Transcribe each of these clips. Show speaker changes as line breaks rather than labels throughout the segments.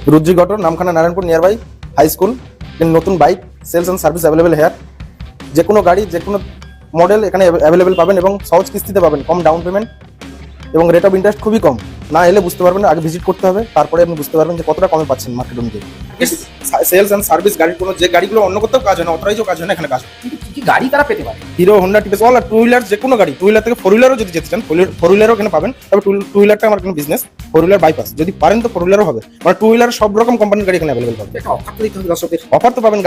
Rudri Gotor, Namkhana Narayanpur, nearby high school. In নতুন bike sales and service available here. যে কোনো গাড়ি যে কোনো মডেল এখানে অ্যাভেলেবেল পাবেন এবং সহজ কিস্তিতে পাবেন, কম ডাউন পেমেন্ট এবং রেট অফ ইন্টারেস্ট খুবই কম। না এলে বুঝতে পারবেন না, আগে ভিজিট করতে হবে, তারপরে আপনি বুঝতে পারবেন যে কতটা কমে পাচ্ছেন মার্কেট অনুযায়ী। সেলস এন্ড সার্ভিস গাড়ির কোনো যে গাড়িগুলো অন্য কোথাও কাজ হয় না, অথরাইজও কাজ হয় না, এখানে কাজ হয়।
কিন্তু কি গাড়ি তারা পেতে পারে?
হিরো, হোন্ডা, টিভিএস অল আর টু হুইলার, যে কোনো গাড়ি, টু হুইলার থেকে ফোর হুইলারও যদি যেতে চান, ফোর হুইলারও এখানে পাবেন। তবে টু হুইলারটা আমার কোনো বিজনেস, ফোর হুইলার বাইপাস যদি পারেন তো ফোর হুইলারও হবে। মানে টু হুইলার সব রকম কোম্পানির গাড়ি এখানে অ্যাভেলেবেল পাবেন।
একটা অফার তো দিতে হবে দর্শকদের।
অফার তো পাবেন,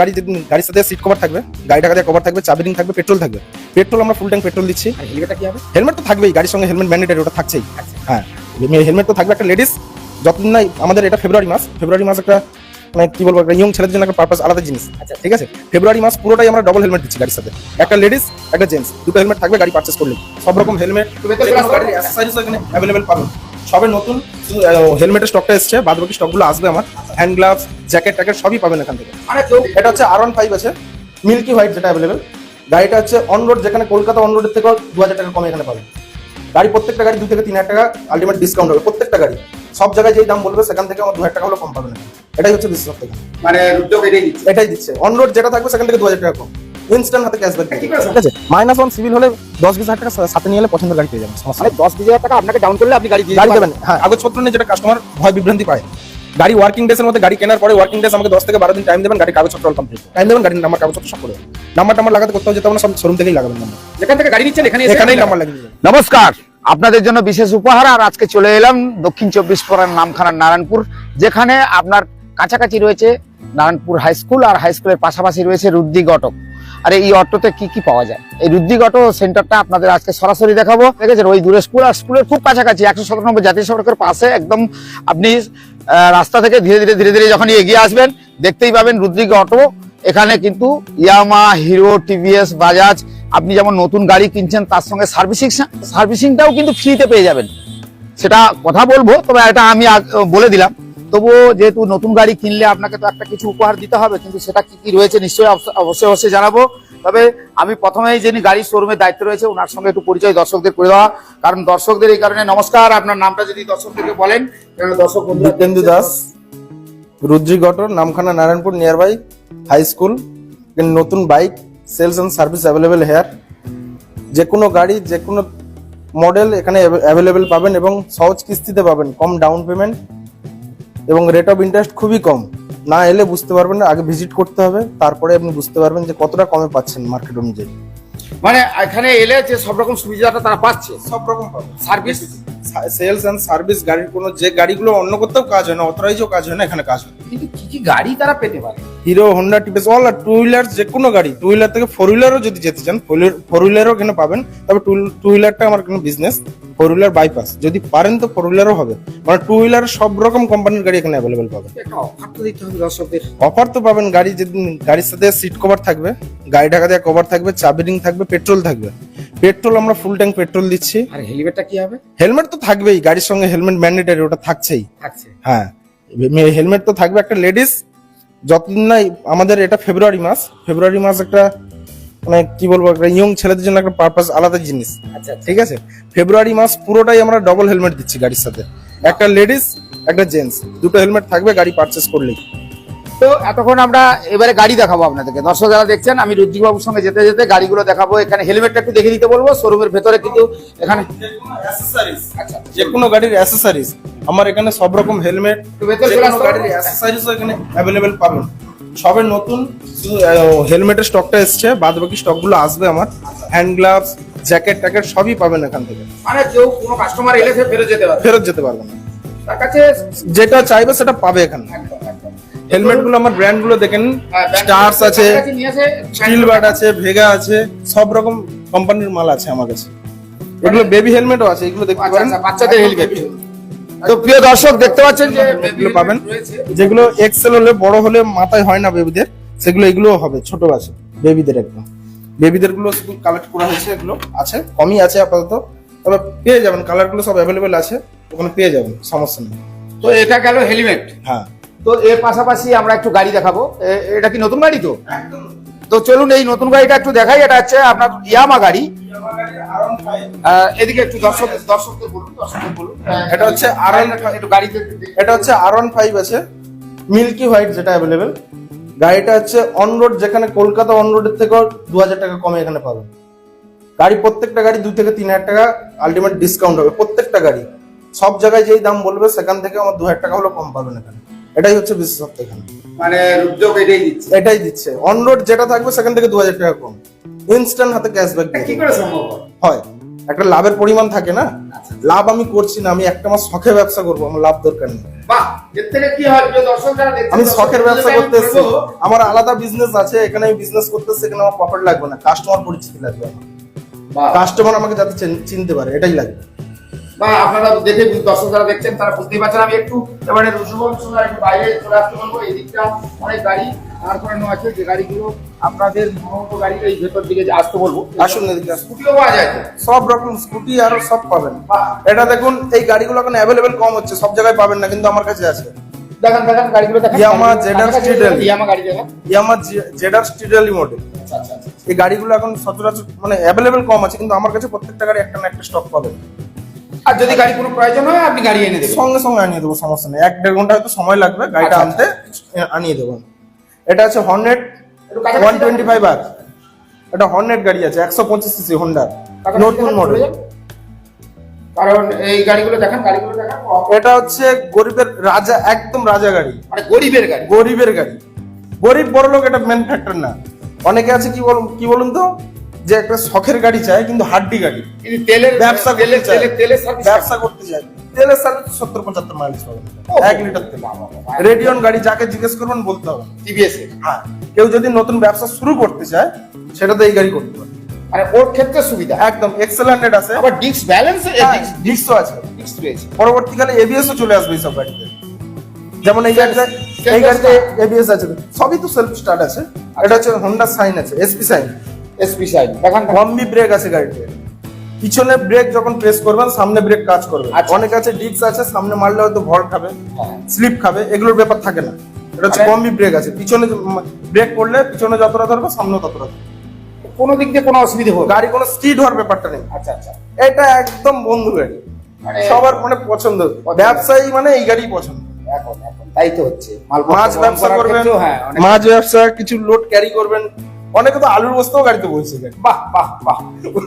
গাড়ির সাথে সিট কভার থাকবে, গাড়ি টাকা দিয়ে কভার থাকবে, চাবি রিং থাকবে, পেট্রোল থাকবে। পেট্রোল আমরা ফুল ট্যাঙ্ক পেট্রোল দিচ্ছি।
আর হেলমেটটা কি হবে?
হেলমেট তো থাকবেই, গাড়ির সঙ্গে হেলমেট ম্যান্ডেটরি, ওটা থাকছেই। হ্যাঁ, হেলমেট তো থাকবে। একটা লেডিস যতদিন না আমাদের এটা ফেব্রুয়ারি মাস একটা মানে কি বলবো, একটা ইয়ং ছেলেদের জন্য একটা পারপাস আলাদা জিনিস। আচ্ছা ঠিক আছে, ফেব্রুয়ারি মাস পুরোটাই আমরা ডবল হেলমেট দিচ্ছি গাড়ির সাথে। একটা লেডিস একটা জেন্টস দুটো হেলমেট থাকবে গাড়ি পারচেস করলে। সব রকম হেলমেট, গাড়ির অ্যাক্সেসরিজও এখানে অ্যাভেলেবেল পাবেন। সবে নতুন হেলমেটের স্টকটা এসছে, বাদ বাকি স্টকগুলো আসবে আমার। হ্যান্ড গ্লাভস, জ্যাকেট ট্যাকেট সবই পাবেন এখান থেকে। এটা হচ্ছে R15 আছে, মিল্কি হোয়াইট যেটা অ্যাভেলেবেল। গাড়িটা হচ্ছে অন রোড, যেখানে কলকাতা অন রোডের থেকে 2000 টাকা কমে এখানে পাবেন। গাড়ি প্রত্যেকটা গাড়ি 2 থেকে 3000 টাকা আলটিমেট ডিসকাউন্ট হবে প্রত্যেকটা গাড়ি। সব জায়গায় যেই দাম বলবে সেখান থেকে আমার 2000 টাকা হলো কম পাবেন। এটাই হচ্ছে বিশেষ থেকে,
মানে উদ্যোগ এটাই দিচ্ছে।
অন রোড যেটা থাকবে সেখান থেকে 2000 টাকা কম, ইনস্ট্যান্ট হাতে ক্যাশব্যাক। ঠিক আছে, -1 সিভিল হলে 10-20 হাজার টাকা সাথে নিয়ে এলে পছন্দের গাড়ি পেয়ে যাবেন।
মানে 10-20 হাজার টাকা আপনাকে ডাউন করলে আপনি গাড়ি
দেবেন। হ্যাঁ, কাগজপত্র নিয়ে যেটা কাস্টমার ভয় বিভ্রান্তি পায়, গাড়ি ওয়ার্কিং ডেজ এর মধ্যে, গাড়ি কেনার পরে ওয়ার্কিং ডেজ আমাকে 10 থেকে 12 দিন টাইম দেবেন, গাড়ি কাগজপত্র কমপ্লিট টাইম দেবেন, গাড়ির নাম্বার কাগজপত্র সব করে দেবেন। নাম্বার লাগাতে করতে যেতে হবে না, সব শোরুম থেকেই লাগাবেন নাম্বার।
যেখান থেকে গাড়ি নিচ্ছেন
এখানেই নাম্বার লাগিয়ে দেবেন।
নমস্কার, আপনাদের জন্য বিশেষ উপহার। আর আজকে চলে এলাম দক্ষিণ 24 পরগনার নামখানা নারায়ণপুর, যেখানে আপনার কাছাকাছি রয়েছে নারায়ণপুর হাই স্কুল, আর হাই স্কুলের পাশাপাশি রয়েছে রুদ্রি অটো। আর এই অটোতে কি কি পাওয়া যায়, এই রুদ্রি অটো সেন্টারটা আপনাদের আজকে সরাসরি দেখাবো। দেখেছেন ওই দূরে স্কুল, আর স্কুলের খুব কাছাকাছি 197 জাতীয় সড়কের পাশে একদম। আপনি রাস্তা থেকে ধীরে ধীরে যখন এগিয়ে আসবেন দেখতেই পাবেন রুদ্রি অটো। এখানে কিন্তু ইয়ামা, হিরো, টিভিএস, বাজাজ, আপনি যেমন নতুন গাড়ি কিনছেন তার সঙ্গে সার্ভিসিংটাও কিন্তু ফ্রিতে পেয়ে যাবেন। সেটা কথা বলবো, তবে এটা আমি বলে দিলাম। তবুও যেহেতু নতুন গাড়ি কিনলে আপনাকে তো একটা কিছু উপহার দিতে হবে, কিন্তু সেটা কি কি রয়েছে নিশ্চয়ই অবশ্যই জানাবো। তবে আমি প্রথমেই যিনি গাড়ির শোরুমের দায়িত্ব রয়েছে ওনার সঙ্গে একটু পরিচয় দর্শকদের করে দেওয়া, কারণ দর্শকদের এই কারণে। নমস্কার, আপনার নামটা যদি দর্শকদেরকে বলেন। দর্শক
জিতেন্দ্র দাস, রুদ্রি গটর, Namkhana Narayanpur, nearby high school. নতুন bike sales and service available here. যে কোনো গাড়ি যে কোনো মডেল এখানে অ্যাভেলেবেল পাবেন এবং সহজ কিস্তিতে পাবেন, কম ডাউন পেমেন্ট এবং রেট অফ ইন্টারেস্ট খুবই কম। না এলে বুঝতে পারবেন না, আগে ভিজিট করতে হবে, তারপরে আপনি বুঝতে পারবেন যে কতটা কমে পাচ্ছেন মার্কেট অনুযায়ী।
মানে এখানে এলে যে সব রকম সুবিধাটা তারা পাচ্ছে,
সব রকম পাবেন।
সার্ভিস,
সেলস এন্ড সার্ভিস গাড়ির কোনো যে গাড়িগুলো অন্য কোথাও কাজ হয় না, অথরাইজও কাজ হয় না, এখানে কাজ হয়।
কিন্তু কি কি গাড়ি তারা পেতে পারে?
হিরো, হোন্ডা, টিভিএস অল আর টু হুইলার, যে কোনো গাড়ি, টু হুইলার থেকে ফোর হুইলারও যদি যেতে চান, ফোর হুইলারও এখানে পাবেন। তবে টু হুইলারটা আমার কোনো বিজনেস, ফোর হুইলার বাইপাস যদি পারেন তো ফোর হুইলারও হবে। মানে টু হুইলার সব রকম কোম্পানির গাড়ি এখানে অ্যাভেলেবেল পাবেন।
একটা অফার তো দিতে হবে দর্শকদের।
অফার তো পাবেন, গাড়ির সাথে সিট কভার থাকবে, গাড়ি ঢাকা দিয়ে কভার থাকবে, চাবি রিং থাকবে, পেট্রোল থাকবে। পেট্রোল আমরা ফুল ট্যাঙ্ক পেট্রোল দিচ্ছি।
আর হেলমেটটা কি হবে?
হেলমেট তো থাকবেই, গাড়ির সঙ্গে হেলমেট ম্যান্ডেটরি, ওটা থাকছেই। হ্যাঁ, হেলমেট তো থাকবে। একটা লেডিস যতদিন না আমাদের এটা ফেব্রুয়ারি মাস একটা মানে কি বলবো, একটা ইয়ং ছেলেদের জন্য একটা পারপাস আলাদা জিনিস।
আচ্ছা
ঠিক আছে, ফেব্রুয়ারি মাস পুরোটাই আমরা ডবল হেলমেট দিচ্ছি গাড়ির সাথে। একটা লেডিস একটা জেন্টস দুটো হেলমেট থাকবে গাড়ি পারচেস করলেই।
তো এতক্ষণ আমরা এবারে গাড়ি দেখাবো আপনাদেরকে। দর্শক যারা দেখছেন, আমি রুদ্রি বাবুর সঙ্গে যেতে গাড়িগুলো দেখাবো। এখানে হেলমেটটা একটু দেখে দিতে বলবো। শোরুমের ভেতরে কিন্তু এখানে
যে কোনো গাড়ির অ্যাসেসরিজ আমার এখানে সব রকম হেলমেট, গাড়ির অ্যাসেসরিজও এখানে অ্যাভেলেবেল পাবেন। সবে নতুন হেলমেটের স্টকটা এসছে, বাদ বাকি স্টকগুলো আসবে আমার। হ্যান্ড গ্লাভস, জ্যাকেট ট্যাকেট সবই পাবেন এখান থেকে।
মানে কেউ কোনো কাস্টমার এলে
ফেরত যেতে পারবে না,
তার কাছে
যেটা চাইবে সেটা পাবে এখানে। হেলমেট গুলো আমার ব্র্যান্ড গুলো দেখেন, স্টার্স আছে, স্টিলবার্ড আছে, ভেগা আছে, সব রকম কোম্পানির মাল আছে আমার কাছে। এগুলো বেবি হেলমেটও আছে, এগুলো দেখতে পারেন,
বাচ্চাদের হেলমেট।
তো প্রিয় দর্শক দেখতে পাচ্ছেন যে
এগুলো পাবেন, যেগুলো এক্সেল হলে বড় হলে মাথায় হয় না বেবিদের, সেগুলো এগুলো হবে ছোট আছে বেবিদের। একদম বেবিদের গুলো শুধু কালেক্ট করা হয়েছে, এগুলো আছে, কমই আছে আপাতত, তবে পেয়ে যাবেন, কালার গুলো সব অ্যাভেলেবেল আছে, ওখানে পেয়ে যাবেন, সমস্যা নেই।
তো এটা গেল হেলমেট।
হ্যাঁ,
তো এর পাশাপাশি আমরা একটু গাড়ি দেখাবো। এটা কি নতুন গাড়ি? তো চলুন এই নতুন গাড়িটা একটু দেখাই। এটা হচ্ছে আপনার ইয়ামা গাড়ি। এদিকে একটু দর্শকদের বলুন।
এটা হচ্ছে একটু গাড়িতে, এটা হচ্ছে R15 আছে, মিল্কি হোয়াইট যেটা অ্যাভেলেবেল, গাড়িটা হচ্ছে অন রোড, যেখানে কলকাতা অন রোডের থেকেও 2000 টাকা কমে এখানে পাবেন। গাড়ি প্রত্যেকটা গাড়ি 2 থেকে 3000 টাকা আলটিমেট ডিসকাউন্ট হবে প্রত্যেকটা গাড়ি। সব জায়গায় যেই দাম বলবে সেখান থেকে আমার 2000 টাকা হলো কম পাবেন এখানে। এটাই হচ্ছে বিশেষত্ব এখানে,
মানে উদ্যোগ এটাই দিচ্ছে।
এটাই দিচ্ছে। অন রোড যেটা থাকবে সেখান থেকে 2000 টাকা কম, ইনস্ট্যান্ট হাতে ক্যাশব্যাক
কি করে সম্ভব
হয়। একটা লাভের পরিমাণ থাকে না, লাভ আমি করছি না, আমি একটা মাস শখে ব্যবসা করবো, আমার লাভ দরকার নেই।
বাহ, এর থেকে কি হয় যে দর্শক যারা দেখছে,
আমি শখের ব্যবসা করতে এসেছি, আমার আলাদা বিজনেস আছে, এখানে আমি বিজনেস করতে এসেছি, এখানে আমার প্রফিট লাগবে না, কাস্টমার পরিচিতি লাগবে আমার,
বাহ,
কাস্টমার আমাকে যাতে চিনতে পারে, এটাই লাগবে।
বা আপনারা দেখে দর্শক যারা দেখছেন তারা বুঝতেই পারছেন। আমি একটু এবারে শুভঙ্কর একটু বাইরে চলে আসতে বলবো। এই দিকটা অনেক গাড়ি দাঁড় করানো আছে, যে গাড়িগুলো আপনাদের মনোনীত গাড়ি এই ভেতর দিকে যে আসতে বলবো।
আসুন এদিকে আসুন।
স্কুটিও পাওয়া যায় তো?
সব রকম স্কুটি আরো সব পাবেন।
বাহ।
এটা দেখুন, এই গাড়িগুলো এখন অ্যাভেলেবেল কম হচ্ছে, সব জায়গায় পাবেন না, কিন্তু আমার কাছে আছে।
দেখেন দেখেন গাড়িগুলো দেখেন।
Yamaha ZR Stridel।
ইয়ামা গাড়ি দেখেন।
Yamaha ZR Stridel model.
আচ্ছা আচ্ছা আচ্ছা।
এই গাড়িগুলো এখন সচরাচর মানে অ্যাভেলেবেল কম আছে, কিন্তু আমার কাছে প্রত্যেকটা গাড়ি একটা না একটা স্টক পাবেন।
আর যদি গাড়ি কোনো প্রয়োজন হয় আপনি গাড়ি এনে দেবেন?
সঙ্গে সঙ্গে আনিয়ে দেবো, সমস্যা নেই। 1-1.5 ঘন্টা হয়তো সময় লাগবে গাড়িটা
আচ্ছা,
আনতে, আনিয়ে দেবো। এটা আছে হর্নেট
একটু কাছাকাছি
125R। এটা হর্নেট গাড়ি আছে 125 সিসি হোন্ডা,
কাছাকাছি
নতুন
দেখেন,
মডেল।
চলে যান। কারণ এই গাড়িগুলো দেখেন, গাড়িগুলো দেখেন,
এটা হচ্ছে গরিবের রাজা, একদম রাজা গাড়ি,
মানে গরিবের গাড়ি।
গরিবের গাড়ি। গরিব বড় লোক এটা মেন ফ্যাক্টর না। অনেকে আছে কি বলুন তো, যে একটা শখের গাড়ি চায় কিন্তু হাড্ডি গাড়ি,
কিন্তু তেলের
ব্যবসা করতে
তেলের
চায়,
তেলের তেলের সার্ভিস।
ব্যবসা করতে চায়, তেলের সার্ভিস 70-75 মাইলেজ পাবেন,
ও,
1 লিটার তেল। রেডিয়ন গাড়ি যাকে জিজ্ঞেস করবেন বলতে হবে।
টিভিএস এর।
হ্যাঁ, কেউ যদি নতুন ব্যবসা শুরু করতে চায় সেটাতে এই গাড়ি করতে পারে,
মানে ওর ক্ষেত্রে সুবিধা।
একদম এক্সেলেন্ট আছে।
আবার ডিস্ক ব্যালেন্স
ডিস্কও আছে,
ডিস্ক রয়েছে।
পরবর্তীকালে এবিএস ও চলে আসবে এইসব গাড়িতে। যেমন এই গাড়িতে এবিএস আছে, সবই তো সেলফ স্টার্ট আছে। এটা হচ্ছে হোন্ডা সাইন আছে, এসপি সাইন।
এসপি সাইড দেখেন।
কম্বি ব্রেক আছে গাড়িতে, পিছনে ব্রেক যখন প্রেস করবেন সামনে ব্রেক কাজ করবে।
আচ্ছা।
অনেক আছে ডিস্ক আছে, সামনে মারলে হয়তো ভর খাবে,
হ্যাঁ।
স্লিপ খাবে, এগুলোর ব্যাপার থাকে না। এটা হচ্ছে
মানে-
কম্বি ব্রেক আছে, পিছনে ব্রেক করলে পিছনে যতটা ধরবে সামনে ততটা ধরবে।
কোনো দিক দিয়ে কোনো অসুবিধা হবে?
গাড়ি কোনো স্কিড হওয়ার ব্যাপারটা নেই।
আচ্ছা আচ্ছা।
এটা একদম বন্ধু গাড়ি,
মানে
সবার মানে পছন্দ। ব্যবসায়ী মানে এই গাড়ি পছন্দ।
এখন এখন তাই তো হচ্ছে।
মাছ ব্যবসা করবেন,
হ্যাঁ, অনেক-
মাছ ব্যবসা, কিছু লোড ক্যারি করবেন, অনেকে তো আলুর বস্তাও গাড়িতে বলছে।
বাহ বাহ বাহ।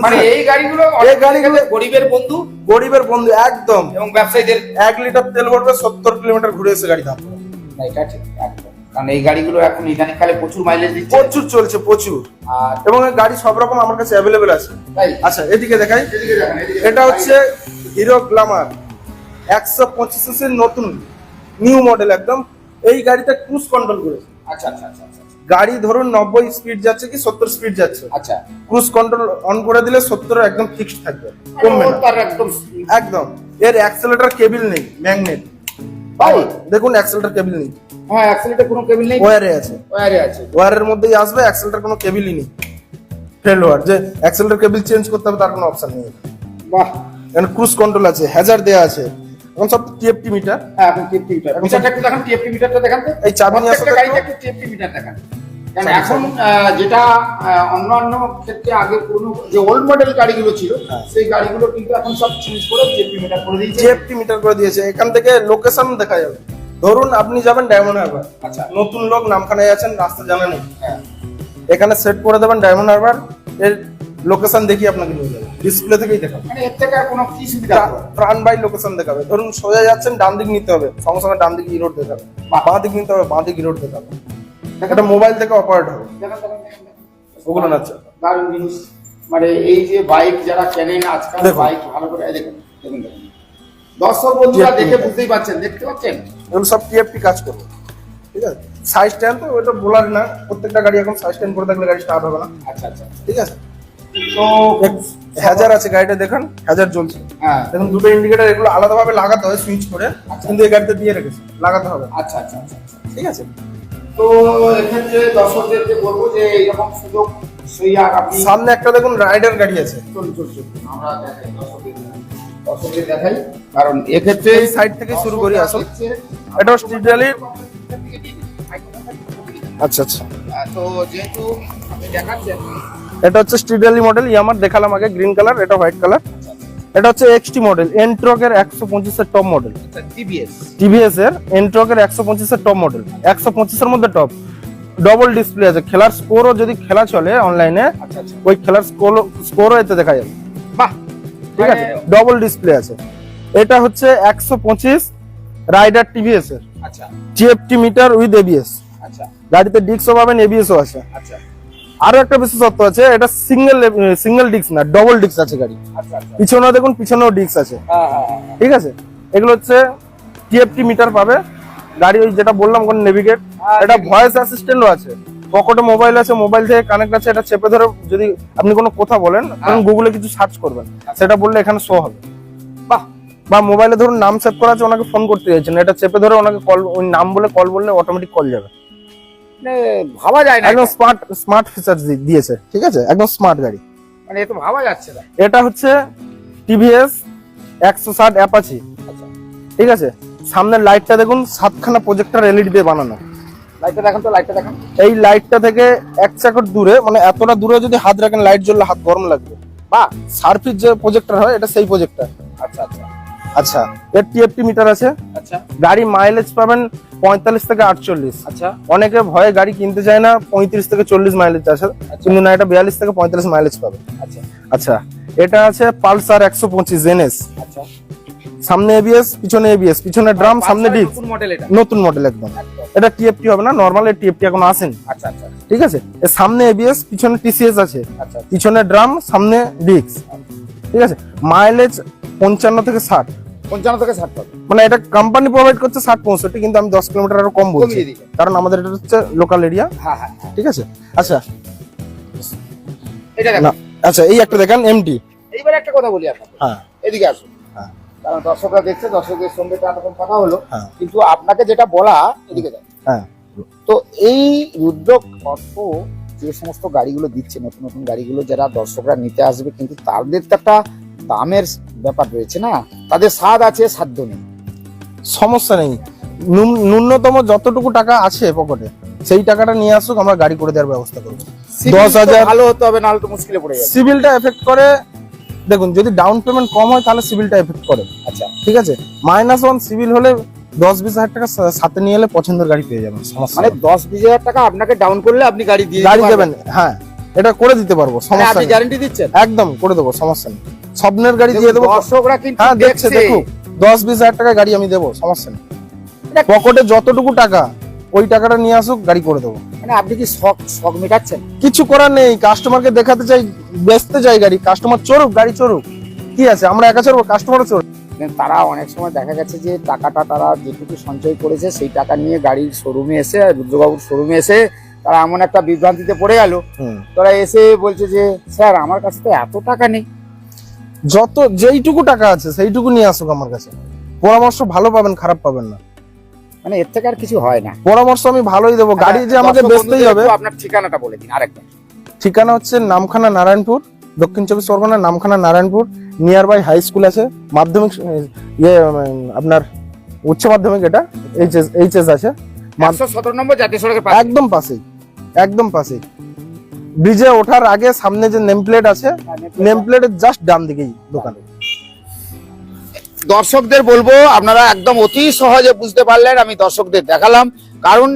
মানে এই গাড়িগুলো
এই গাড়িগুলো
গরিবের বন্ধু
গরিবের বন্ধু একদম।
এবং ব্যবসায়ীদের।
1 লিটার তেল ভরবে 70 কিলোমিটার ঘুরে এসে গাড়ি দাম।
না, এটা ঠিক একদম। কারণ এই গাড়িগুলো এখন ইদানিং কালে প্রচুর মাইলেজ দিচ্ছে।
প্রচুর চলছে, প্রচুর।
আর
এবং এই গাড়ি সব রকম আমার কাছে অ্যাভেলেবেল আছে।
তাই
আচ্ছা এদিকে দেখাই।
এদিকে দেখেন, এদিকে
এটা হচ্ছে হিরো গ্ল্যামার 125 সিসির নতুন নিউ মডেল একদম। এই গাড়িটা ক্রুজ কন্ট্রোল করেছে।
আচ্ছা আচ্ছা আচ্ছা আচ্ছা
গাড়ি ধরুন 90 স্পিড যাচ্ছে কি 70 স্পিড যাচ্ছে,
আচ্ছা।
ক্রুজ কন্ট্রোল অন করে দিলে 70 একদম ফিক্সড থাকবে, কমবে না
তার একদম
একদম। এর অ্যাক্সেলেটর কেবল নেই, ম্যাগনেট।
তাই?
দেখুন অ্যাক্সেলেটর কেবল নেই,
হ্যাঁ, অ্যাক্সিলেটর কোনো কেবল নেই,
ওয়ারে আছে।
ওয়্যারে আছে।
ওয়ারের মধ্যেই আসবে, অ্যাক্সেলেটর কোনো কেবলই নেই। ফেল ওয়ার যে অ্যাক্সেলেটর কেবল চেঞ্জ করতে হবে তার কোনো অপশন নেই।
বাহ।
এখানে ক্রুজ কন্ট্রোল আছে, হ্যাজার দেয়া আছে। এখন সব টিএফটি মিটার।
হ্যাঁ, এখন টিএফটি মিটার। মিটারটা একটু দেখেন, টিএফটি মিটারটা দেখেন তো।
এই চাবি নিয়ে আসো
প্রত্যেকটা
তো
গাড়িতে
একটু।
একটু টিএফটি মিটার দেখেন। কারণ
চাবি,
এখন যেটা অন্যান্য ক্ষেত্রে আগে পুরনো যে ওল্ড মডেল গাড়িগুলো ছিল,
হ্যাঁ।
সেই গাড়িগুলো কিন্তু এখন সব চেঞ্জ করে টিএফটি মিটার করে দিয়েছে।
টিএফটি মিটার করে দিয়েছে, এখান থেকে লোকেশন দেখা যাবে। ধরুন আপনি যাবেন ডায়মন্ড হারবার,
আচ্ছা।
নতুন লোক নামখানায় আছেন, রাস্তা জানা নেই,
হ্যাঁ।
এখানে সেট করে দেবেন ডায়মন্ড হারবার, এর লোকেশন দেখিয়ে আপনাকে নিয়ে যাবে, ডিসপ্লে থেকেই দেখাবে।
মানে এর থেকে আর কোনো কি সুবিধা হবে?
প্রাণ বাই লোকেশন দেখাবে। ধরুন সোজা যাচ্ছেন, ডান দিক নিতে হবে, সঙ্গে সঙ্গে ডান দিকে রোড দেখাবে, বাঁ দিক নিতে হবে, বাঁ দিকে রোড দেখাবে। এটা মোবাইল থেকে অপারেট হবে,
দেখেন দেখেন দেখেন দেখেন।
ওগুলো নাচ্ছে।
দারুণ জিনিস। মানে এই যে বাইক যারা কেনেন আজকাল,
দেখুন।
বাইক ভালো করে এই দেখুন দেখুন দেখুন। দর্শক বন্ধুরা
TFT
দেখে
মিটার।
বুঝতেই পারছেন, দেখতে পাচ্ছেন।
এগুলো সব টিএফটি কাজ করবে, ঠিক আছে। সাইড স্ট্যান্ড তো ওটা বলার না, প্রত্যেকটা গাড়ি এখন সাইড স্ট্যান্ড করে থাকলে গাড়ি স্টার্ট হবে না,
আচ্ছা আচ্ছা।
ঠিক আছে।
তো
হ্যাজার আছে গাড়িটা, দেখেন হ্যাজার জ্বলছে।
হ্যাঁ,
দেখুন দুটো ইন্ডিকেটর, এগুলো আলাদাভাবে লাগাতে হয় সুইচ করে, কিন্তু এই গাড়িতে দিয়ে রেখেছে, লাগাতে হবে,
আচ্ছা আচ্ছা আচ্ছা আচ্ছা।
ঠিক আছে।
তো এক্ষেত্রে দর্শকদেরকে বলবো যে এইরকম সুযোগ সেই আর আপনি
সামনে একটা দেখুন রাইডার গাড়ি আছে,
চলুন চলুন চলুন। আমরা দেখাই দর্শকদের দেখাই, কারণ এক্ষেত্রে
এই সাইড থেকে শুরু করি আসুন। এটা স্টিডালির, আচ্ছা আচ্ছা,
তো যেহেতু আপনি দেখাচ্ছেন,
এটা হচ্ছে স্টিডালি মডেল ইয়ামার, দেখালাম আগে গ্রিন কালার, এটা হোয়াইট কালার। এটা হচ্ছে এক্সটি মডেল, এনট্রকের 125 এর টপ মডেল।
আচ্ছা, টিভিএস।
টিভিএস এর এনট্রকের 125 এর টপ মডেল, 125 এর মধ্যে টপ। ডবল ডিসপ্লে আছে, খেলার স্কোরও যদি খেলা চলে অনলাইনে,
আচ্ছা আচ্ছা,
ওই খেলার স্কোরও এতে দেখা যাবে।
বাহ,
ঠিক আছে, ডবল ডিসপ্লে আছে। এটা হচ্ছে 125 রাইডার টিভিএস এর
আচ্ছা
টিএফটি মিটার উইথ এবিএস।
আচ্ছা
গাড়িতে ডিস্কও পাবেন, এবিএসও আছে।
আচ্ছা
আরো একটা বিশেষত্ব আছে, এটা সিঙ্গেল ডিস্ক না, ডবল ডিস্ক আছে গাড়ি।
আচ্ছা আচ্ছা,
পিছনেও দেখুন, পিছনেও ডিস্ক আছে।
হ্যাঁ হ্যাঁ হ্যাঁ,
ঠিক আছে, এগুলো হচ্ছে টিএফটি মিটার পাবে গাড়ি। ওই যেটা বললাম কোন নেভিগেট, এটা ভয়েস অ্যাসিস্ট্যান্টও আছে। পকেটে মোবাইল আছে, মোবাইল থেকে কানেক্ট আছে। এটা চেপে ধরে যদি আপনি কোনো কথা বলেন, ধরুন গুগলে কিছু সার্চ করবেন, সেটা বললে এখানে শো হবে।
বাহ।
বা মোবাইলে ধরুন নাম সেভ করা আছে, ওনাকে ফোন করতে চাইছেন, এটা চেপে ধরে ওনাকে কল, ওই নাম বলে কল বললে অটোমেটিক কল যাবে।
মানে ভাবা যায় না,
একদম স্মার্ট ফিচার দিয়েছে। ঠিক আছে, একদম স্মার্ট গাড়ি।
মানে এ তো ভাবা যাচ্ছে না।
এটা হচ্ছে টিভিএস 160 অ্যাপাচি।
আচ্ছা,
ঠিক আছে, সামনের লাইটটা দেখুন, 7খানা প্রজেক্টর এলইডি দিয়ে বানানো।
লাইটটা দেখেন তো, লাইটটা দেখেন।
এই লাইটটা থেকে 1 চাকর দূরে, মানে এতটা দূরে যদি হাত রাখেন লাইট জ্বললে হাত গরম লাগবে।
বাহ,
সার্ফিস যে প্রজেক্টর হয়, এটা সেই প্রজেক্টর।
আচ্ছা আচ্ছা
আচ্ছা, এর টিএফটি মিটার আছে।
আচ্ছা
গাড়ি মাইলেজ পাবেন 45 থেকে 48।
আচ্ছা
অনেকে ভয়ে গাড়ি কিনতে চায় না, 35 থেকে 40 মাইলেজ আছে, কিন্তু না, এটা 42 থেকে 45 মাইলেজ পাবে।
আচ্ছা
আচ্ছা, এটা আছে পালসার 125 এনএস।
আচ্ছা,
সামনে এবিএস, পিছনে এবিএস, পিছনে ড্রাম, সামনে ডিস্ক।
নতুন মডেল এটা।
নতুন মডেল একদম। এটা টিএফটি হবে না, নরমাল এর টিএফটি এখনো আসেনি।
আচ্ছা আচ্ছা
ঠিক আছে, এর সামনে এবিএস, পিছনে টিসিএস আছে,
আচ্ছা
পিছনে ড্রাম, সামনে ডিস্ক। ঠিক আছে, মাইলেজ 55 থেকে 60।
55 থেকে 60 পাবে।
মানে এটা কোম্পানি প্রোভাইড করছে 60-65, কিন্তু আমি 10 কিলোমিটার আরো কম বলছি,
কমিয়ে দিবে।
কারণ আমাদের এটা হচ্ছে লোকাল এরিয়া।
হ্যাঁ হ্যাঁ হ্যাঁ,
ঠিক আছে, আচ্ছা
এটা দেখেন।
না, আচ্ছা এই একটা দেখেন এমটি।
এইবার একটা কথা বলি আপনাকে,
হ্যাঁ
এদিকে আসুন।
হ্যাঁ
কারণ দর্শকরা দেখছে, দর্শকদের সঙ্গে তো এতক্ষণ কথা হলো,
হ্যাঁ
কিন্তু আপনাকে যেটা বলা, এদিকে দেখ।
হ্যাঁ,
তো এই রুদ্রক অটো যে সমস্ত গাড়িগুলো দিচ্ছে, নতুন নতুন গাড়িগুলো যারা দর্শকরা নিতে আসবে, কিন্তু তাদের তো একটা দামের ব্যাপার রয়েছে না, তাদের স্বাদ আছে, সাধ্য নেই।
সমস্যা নেই। ন্যূনতম যতটুকু টাকা আছে পকেটে, সেই টাকাটা নিয়ে আসুক, আমরা গাড়ি করে দেওয়ার ব্যবস্থা করবো। 10,000
ভালো হতে হবে, নাহলে তো মুশকিলে পড়ে যাবে।
সিভিলটা এফেক্ট করে। দেখুন, যদি ডাউন পেমেন্ট কম হয় তাহলে সিভিলটা এফেক্ট করে।
আচ্ছা,
ঠিক আছে, -1 সিভিল হলে 10-20 হাজার টাকা সাথে নিয়ে এলে পছন্দের গাড়ি পেয়ে যাবেন, সমস্যা
মানে
নেই।
10-20 হাজার টাকা আপনাকে ডাউন করলে আপনি গাড়ি দিয়ে
গাড়ি
দিতে
দেবেন,
পারবেন।
হ্যাঁ, এটা করে দিতে পারবো,
মানে
সমস্যা
আপনি
নেই।
গ্যারান্টি দিচ্ছেন?
একদম করে দেবো, সমস্যা নেই। স্বপ্নের গাড়ি দিয়ে দেবো।
দর্শকরা কিন্তু
হ্যাঁ, দেখছে,
দেখছে।
দেখুক, 10-20 হাজার টাকা গাড়ি আমি দেবো, সমস্যা নেই।
এটা-
পকেটে যতটুকু টাকা, ওই টাকাটা নিয়ে আসুক, গাড়ি করে দেবো।
মানে আপনি কি শখ মেটাচ্ছেন?
কিছু করার নেই, কাস্টমারকে দেখাতে চাই, বেচতে চাই গাড়ি। কাস্টমার চড়ুক, গাড়ি চড়ুক, কি আছে, আমরা একা চড়বো, কাস্টমারও চড়ুক।
তারা অনেক সময় দেখা গেছে যে টাকাটা তারা যেটুকু সঞ্চয় করেছে, সেই টাকা নিয়ে গাড়ির শোরুমে এসে, রুদ্রবাবুর শোরুমে এসে তারা এমন একটা বিভ্রান্তিতে পড়ে গেল, তারা এসে বলছে যে স্যার আমার কাছে তো এত টাকা নেই।
যত যেইটুকু টাকা আছে সেইটুকু নিয়ে আসুক আমার কাছে। পরামর্শ ভালো পাবেন, খারাপ পাবেন না।
মানে এর থেকে আর কিছু হয় না।
পরামর্শ আমি ভালোই দেবো, গাড়ি যে আমাকে
দর্শক
বেচতেই
বন্ধুদের
হবে।
একটু আপনার ঠিকানাটা বলে দিন আরেকবার।
ঠিকানা হচ্ছে Namkhana Narayanpur, Dakshin 24 Parganas, Namkhana Narayanpur. Nearby high school আছে, মাধ্যমিক আপনার উচ্চ মাধ্যমিক, এটা এইচএস আছে
117 নম্বর জাতীয় সড়কের পাশে।
একদম পাশেই, একদম পাশেই। ব্রিজে ওঠার আগে সামনে যে নেম প্লেট আছে, নেম প্লেটের জাস্ট ডান দিকেই দোকান।
দর্শকদের বলবো, আপনারা একদম অতি সহজে বুঝতে পারলেন, আমি দর্শকদের দেখালাম। কারণ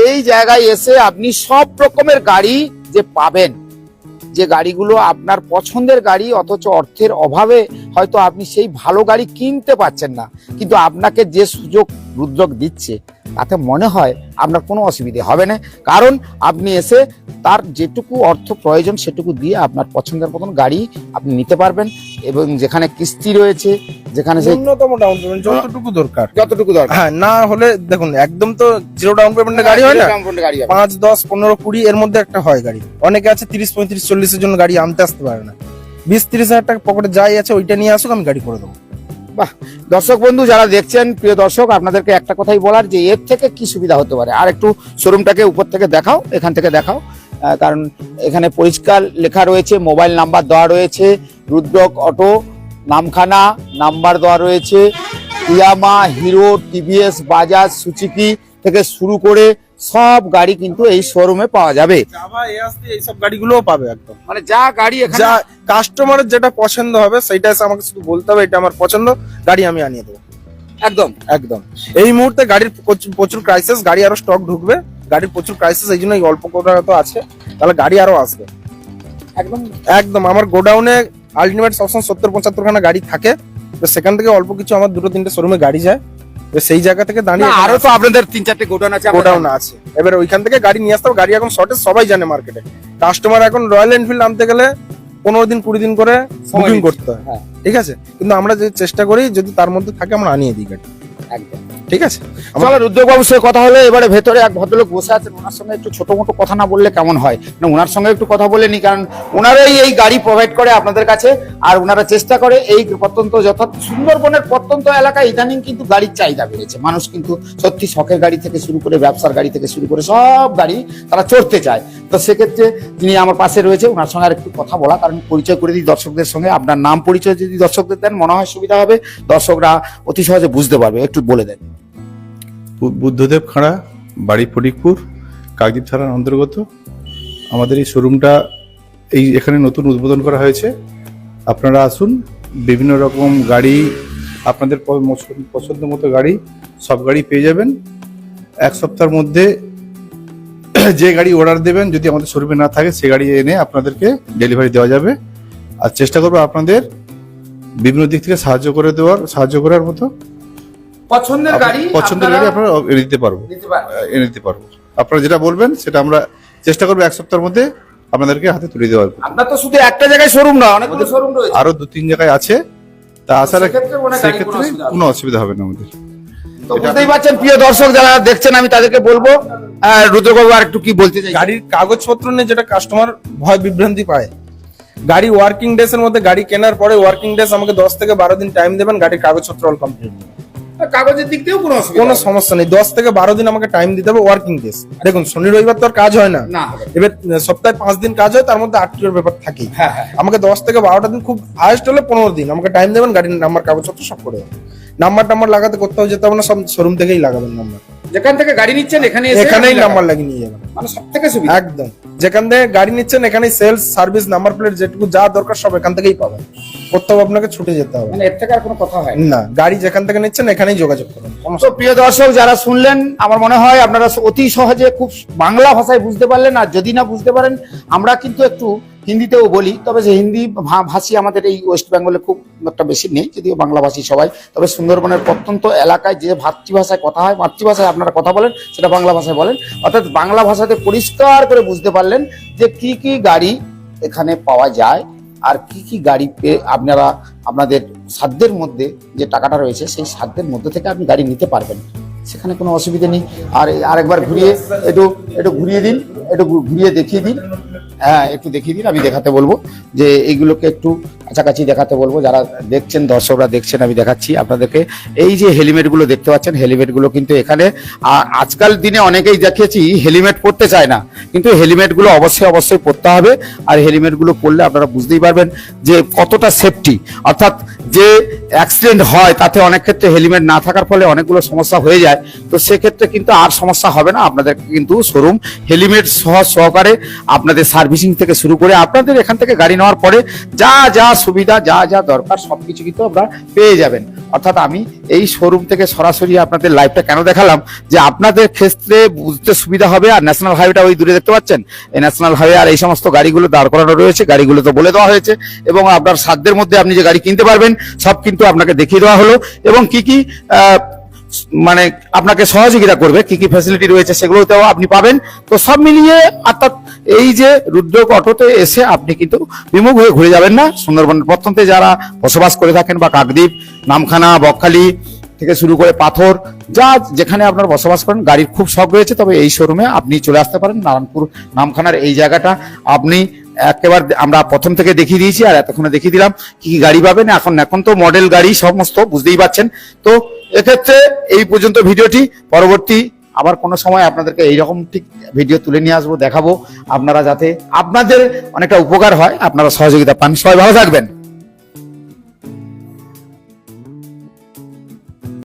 এই জায়গায় এসে আপনি সব রকমের গাড়ি যে পাবেন, যে গাড়িগুলো আপনার পছন্দের গাড়ি, অথচ অর্থের অভাবে হয়তো আপনি সেই ভালো গাড়ি কিনতে পারছেন না, কিন্তু আপনাকে যে সুযোগ রুদ্রক দিচ্ছে, তাতে মনে হয় আপনার কোনো অসুবিধে হবে না। কারণ আপনি এসে তার যেটুকু অর্থ প্রয়োজন সেটুকু দিয়ে আপনার পছন্দের মতন গাড়ি আপনি নিতে পারবেন। এবং যেখানে কিস্তি রয়েছে, যেখানে সেই
ন্যূনতম ডাউন পেমেন্ট যতটুকু দরকার,
যতটুকু দরকার,
হ্যাঁ, না হলে দেখুন একদম তো জিরো ডাউন পেমেন্টের গাড়ি হয় না,
গাড়ি হবে।
5, 10, 15, 20 এর মধ্যে একটা হয় গাড়ি। অনেকে আছে 30, 35, 40 এর জন্য গাড়ি আনতে আসতে পারে না। 20-30 হাজার টাকা পকেটে যাই আছে, ওইটা নিয়ে আসুক, আমি গাড়ি করে দেবো।
বাহ, দর্শক বন্ধু যারা দেখছেন, প্রিয় দর্শক, আপনাদেরকে একটা কথাই বলার, যে এর থেকে কি সুবিধা হতে পারে। আর একটু শোরুমটাকে উপর থেকে দেখাও, এখান থেকে দেখাও, কারণ এখানে পরিষ্কার লেখা রয়েছে, মোবাইল নাম্বার দেওয়া রয়েছে, রুদ্রক অটো নামখানা নাম্বার দেওয়া রয়েছে। ইয়ামা, হিরো, টিভিএস, বাজাজ, সুজুকি থেকে শুরু করে
সব গাড়ি কিন্তু এই শোরুমে পাওয়া যাবে।
জাভা এয়াস দিয়ে এইসব গাড়িগুলোও পাবে একদম।
মানে যা গাড়ি এখানে
যা কাস্টমারের যেটা পছন্দ হবে সেইটা এসে আমাকে শুধু বলতে হবে এটা আমার পছন্দ, গাড়ি আমি আনিয়ে দেবো
একদম
একদম। এই মুহূর্তে গাড়ির প্রচুর ক্রাইসিস, গাড়ি আরো স্টক ঢুকবে, গাড়ির প্রচুর ক্রাইসিস, এই জন্য অল্প করে তো আছে, তাহলে গাড়ি আরো আসবে
একদম
একদম। আমার গোডাউনে আলটিমেট সবসময় 70-75 খানা গাড়ি থাকে, তো সেখান থেকে অল্প কিছু আমার 2-3টে শোরুমে গাড়ি যায়, তো সেই জায়গা থেকে দাঁড়িয়ে
না, আরো তো আপনাদের 3-4টে গোডাউন আছে।
গোডাউন আছে, এবার ওইখান থেকে গাড়ি নিয়ে আসতে হবে। গাড়ি এখন শর্টেজ সবাই জানে মার্কেটে, কাস্টমার এখন রয়্যাল এনফিল্ড আনতে গেলে 15 দিন 20 দিন করে বুকিং করতে হয়,
হ্যাঁ।
ঠিক আছে, কিন্তু আমরা যে চেষ্টা করি যদি তার মধ্যে থাকে আমরা আনিয়ে দিই গাড়ি,
একদম
ঠিক আছে।
চলো উদ্যোগবাবুর সঙ্গে কথা হলো, এবারে ভেতরে এক ভদ্রলোক বসে আছেন, ওনার সঙ্গে একটু ছোট মোটো কথা না বললে কেমন হয়, না ওনার সঙ্গে একটু কথা বলে নি, কারণ ওনারাই এই গাড়ি প্রোভাইড করে আপনাদের কাছে, আর ওনারা চেষ্টা করে এই প্রত্যন্ত যথার্থ সুন্দরবনের প্রত্যন্ত এলাকায় ইদানিং কিন্তু গাড়ির চাহিদা বেড়েছে, মানুষ কিন্তু সত্যি শখের গাড়ি থেকে শুরু করে ব্যবসার গাড়ি থেকে শুরু করে সব গাড়ি তারা চড়তে চায়। তো সেক্ষেত্রে যিনি আমার পাশে রয়েছে ওনার সঙ্গে আর একটু কথা বলা, কারণ পরিচয় করে দিই দর্শকদের সঙ্গে, আপনার নাম পরিচয় যদি দর্শকদের দেন মনে হয় সুবিধা হবে, দর্শকরা অতি সহজে বুঝতে পারবে, একটু বলে দেন।
বুদ্ধদেব খাঁড়া, বাড়ি ফটিকপুর, কাকদ্বীপ থানার অন্তর্গত। আমাদের এই শোরুমটা এখানে নতুন উদ্বোধন করা হয়েছে। আপনারা আসুন, বিভিন্ন রকম গাড়ি আপনাদের পছন্দ মতো গাড়ি, সব গাড়ি পেয়ে যাবেন। এক সপ্তাহের মধ্যে যে গাড়ি অর্ডার দেবেন যদি আমাদের শোরুমে না থাকে সে গাড়ি এনে আপনাদেরকে ডেলিভারি দেওয়া যাবে, আর চেষ্টা করবো আপনাদের বিভিন্ন দিক থেকে সাহায্য করার মতো।
পছন্দের গাড়ি
আপনারা এনে দিতে পারবো। আপনারা যেটা বলবেন সেটা আমরা চেষ্টা করবো এক সপ্তাহের মধ্যে আপনাদেরকে হাতে তুলে দেওয়ার।
আপনার তো শুধু একটা জায়গায় শোরুম না, অনেকগুলো শোরুম রয়েছে,
আরো 2-3 জায়গায় আছে, তা আসার
সেক্ষেত্রে
কোনো অসুবিধা হবে না আমাদের।
তো বুঝতেই পারছেন প্রিয় দর্শক যারা দেখছেন, আমি তাদেরকে বলবো রুদ্রবাবু আর একটু কি বলতে চাই।
গাড়ির কাগজপত্র নিয়ে যেটা কাস্টমার ভয় বিভ্রান্তি পায়, গাড়ি ওয়ার্কিং ডেজ এর মধ্যে, গাড়ি কেনার পরে ওয়ার্কিং ডেজ আমাকে 10 থেকে 12 দিন টাইম দেবেন, গাড়ির কাগজপত্র অল কমপ্লিট।
কাগজের দিক দিয়েও
কোনো সমস্যা নেই, 10 থেকে 12 দিন আমাকে টাইম দিতে হবে ওয়ার্কিং ডেজ। দেখুন শনি রবিবার তো আর কাজ হয় না, এবার সপ্তাহে 5 দিন কাজ হয়, তার মধ্যে আটটির ব্যাপার থাকেই। আমাকে 10 থেকে 12টা দিন, খুব হাইস্ট হলে 15 দিন আমাকে টাইম দেবেন, গাড়ির নাম্বার কাগজপত্র সব করে দেবেন। নাম্বার লাগাতে কোথাও যেতে হবে না, সব শোরুম থেকেই লাগাবেন নাম্বার।
যেখান থেকে গাড়ি নিচ্ছেন
এখানেই নাম্বার লাগিয়ে নিয়ে যাবেন,
মানে সবথেকে সুবিধা
একদম। যেখান থেকে গাড়ি নিচ্ছেন এখানেই সেলস সার্ভিস নাম্বার প্লেট যেটুকু যা দরকার সব এখান থেকেই পাবেন, কোথাও আপনাকে ছুটে যেতে হবে
মানে এর থেকে আর কোনো কথা হয়
না। গাড়ি যেখান থেকে নিচ্ছেন এখানেই যোগাযোগ করুন।
তো প্রিয় দর্শক যারা শুনলেন, আমার মনে হয় আপনারা অতি সহজে খুব বাংলা ভাষায় বুঝতে পারলেন, আর যদি না বুঝতে পারেন আমরা কিন্তু একটু হিন্দিতেও বলি, তবে যে হিন্দি ভাষী আমাদের এই ওয়েস্ট বেঙ্গলে খুব একটা বেশি নেই, যদিও বাংলা ভাষী সবাই, তবে সুন্দরবনের প্রত্যন্ত এলাকায় যে মাতৃভাষায় কথা হয়, মাতৃভাষায় আপনারা কথা বলেন সেটা বাংলা ভাষায় বলেন, অর্থাৎ বাংলা ভাষাতে পরিষ্কার করে বুঝতে পারলেন যে কি কি গাড়ি এখানে পাওয়া যায়, আর কি কি গাড়ি পেয়ে আপনারা আপনাদের সাধ্যের মধ্যে যে টাকাটা রয়েছে সেই সাধ্যের মধ্যে থেকে আপনি গাড়ি নিতে পারবেন, সেখানে কোনো অসুবিধা নেই। আর আরেকবার ঘুরিয়ে একটু ঘুরিয়ে দিন, একটু ঘুরিয়ে দেখিয়ে দিন, হ্যাঁ একটু দেখিয়ে দিন, আমি দেখাতে বলবো যে এইগুলোকে একটু কাছাকাছি দেখাতে বলবো, যারা দেখছেন দর্শকরা দেখছেন, আমি দেখাচ্ছি আপনাদেরকে। এই যে হেলমেট গুলো দেখতে পাচ্ছেন, হেলমেট গুলো কিন্তু এখানে আজকাল দিনে অনেকেই দেখেছি হেলমেট পরতে চায় না, কিন্তু হেলমেট গুলো অবশ্যই পরতে হবে, আর হেলমেট গুলো পরলে আপনারা বুঝতেই পারবেন যে কতটা সেফটি, অর্থাৎ যে অ্যাক্সিডেন্ট হয় তাতে অনেক ক্ষেত্রে হেলমেট না থাকার ফলে অনেকগুলো সমস্যা হয়ে যায়, তো সেক্ষেত্রে কিন্তু আর সমস্যা হবে না। আপনাদের কিন্তু শোরুম হেলমেট সহকারে আপনাদের সার্ভিসিং থেকে শুরু করে আপনাদের এখান থেকে গাড়ি নেওয়ার পরে যা যা সুবিধা যা দরকার সবকিছু কিন্তু আপনারা পেয়ে যাবেন। অর্থাৎ আমি এই শোরুম থেকে সরাসরি আপনাদের লাইভটা কেন দেখালাম, যে আপনাদের ক্ষেত্রে বুঝতে সুবিধা হবে। আর ন্যাশনাল হাইওয়েটা ওই দূরে দেখতে পাচ্ছেন, এই ন্যাশনাল হাইওয়ে আর এই সমস্ত গাড়িগুলো দাঁড় করানো রয়েছে, গাড়িগুলো তো বলে দেওয়া হয়েছে, এবং আপনার সাধ্যের মধ্যে আপনি যে গাড়ি কিনতে পারবেন সব কিন্তু আপনাকে দেখিয়ে দেওয়া হলো, এবং কি কি মানে আপনাকে সহযোগিতা করবে, কি কি ফ্যাসিলিটি রয়েছে সেগুলোতেও আপনি পাবেন। তো সব মিলিয়ে অর্থাৎ এই যে রুদ্রক অটোতে এসে আপনি কিন্তু বিমুখ হয়ে ঘুরে যাবেন না। সুন্দরবনের প্রত্যন্তে যারা বসবাস করে থাকেন, বা কাকদ্বীপ, নামখানা, বকখালি থেকে শুরু করে পাথর, যা যেখানে আপনার বসবাস করেন, গাড়ির খুব শখ রয়েছে, তবে এই শোরুমে আপনি চলে আসতে পারেন। নারায়ণপুর নামখানার এই জায়গাটা আপনি একেবারে আমরা প্রথম থেকে দেখিয়ে দিয়েছি, আর এতক্ষণে দেখিয়ে দিলাম কি কি গাড়ি পাবেন। এখন তো মডেল গাড়ি সমস্ত বুঝতেই পারছেন। তো এক্ষেত্রে এই পর্যন্ত ভিডিওটি, পরবর্তী আবার কোনো সময় আপনাদেরকে এইরকম ঠিক ভিডিও তুলে নিয়ে আসবো, দেখাবো, আপনারা যাতে আপনাদের অনেকটা উপকার হয়, আপনারা সহযোগিতা পান। সবাই ভালো থাকবেন।